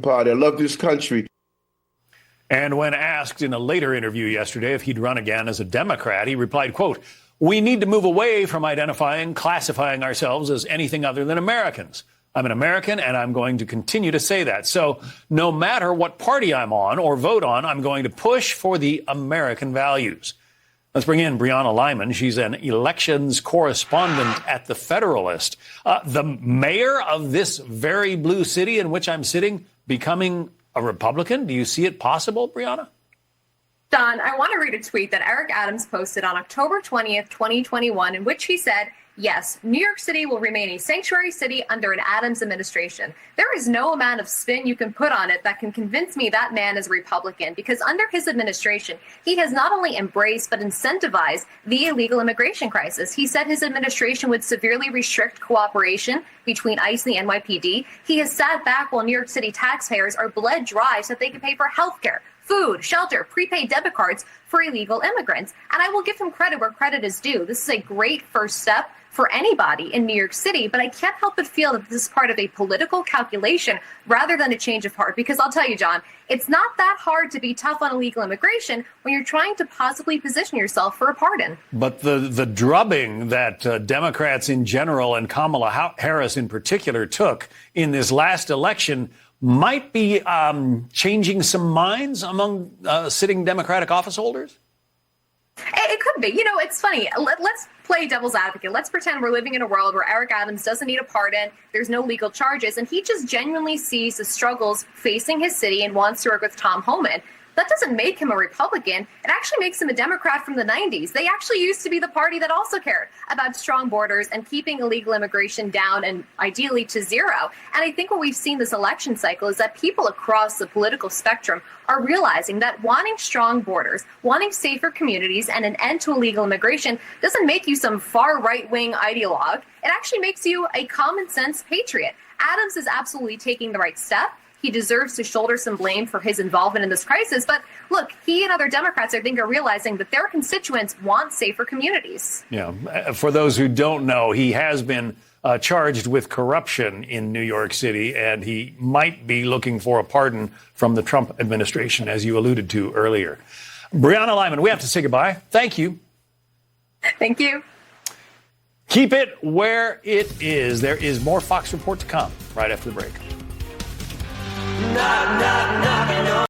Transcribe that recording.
Party. I love this country. And when asked in a later interview yesterday if he'd run again as a Democrat, he replied, quote, "We need to move away from classifying ourselves as anything other than Americans. I'm an American, and I'm going to continue to say that. So no matter what party I'm on or vote on, I'm going to push for the American values." Let's bring in Brianna Lyman. She's an elections correspondent at The Federalist. The mayor of this very blue city in which I'm sitting becoming a Republican? Do you see it possible, Brianna? Don, I want to read a tweet that Eric Adams posted on October 20th, 2021, in which he said, "Yes, New York City will remain a sanctuary city under an Adams administration. There is no amount of spin you can put on it that can convince me that man is a Republican, because under his administration, he has not only embraced but incentivized the illegal immigration crisis. He said his administration would severely restrict cooperation between ICE and the NYPD. He has sat back while New York City taxpayers are bled dry so that they can pay for health care, food, shelter, prepaid debit cards for illegal immigrants. And I will give him credit where credit is due. This is a great first step for anybody in New York City, but I can't help but feel that this is part of a political calculation rather than a change of heart. Because I'll tell you, John, it's not that hard to be tough on illegal immigration when you're trying to possibly position yourself for a pardon. But the drubbing that Democrats in general and Kamala Harris in particular took in this last election might be changing some minds among sitting Democratic office holders? It could be. You know, it's funny. Let's play devil's advocate. Let's pretend we're living in a world where Eric Adams doesn't need a pardon. There's no legal charges, and he just genuinely sees the struggles facing his city and wants to work with Tom Homan. That doesn't make him a Republican. It actually makes him a Democrat from the 90s. They actually used to be the party that also cared about strong borders and keeping illegal immigration down and ideally to zero. And I think what we've seen this election cycle is that people across the political spectrum are realizing that wanting strong borders, wanting safer communities, and an end to illegal immigration doesn't make you some far right-wing ideologue. It actually makes you a common sense patriot. Adams is absolutely taking the right step. He deserves to shoulder some blame for his involvement in this crisis. But look, he and other Democrats, I think, are realizing that their constituents want safer communities. Yeah. For those who don't know, he has been charged with corruption in New York City, and he might be looking for a pardon from the Trump administration, as you alluded to earlier. Brianna Lyman, we have to say goodbye. Thank you. Thank you. Keep it where it is. There is more Fox Report to come right after the break. Knock, knock, knocking on.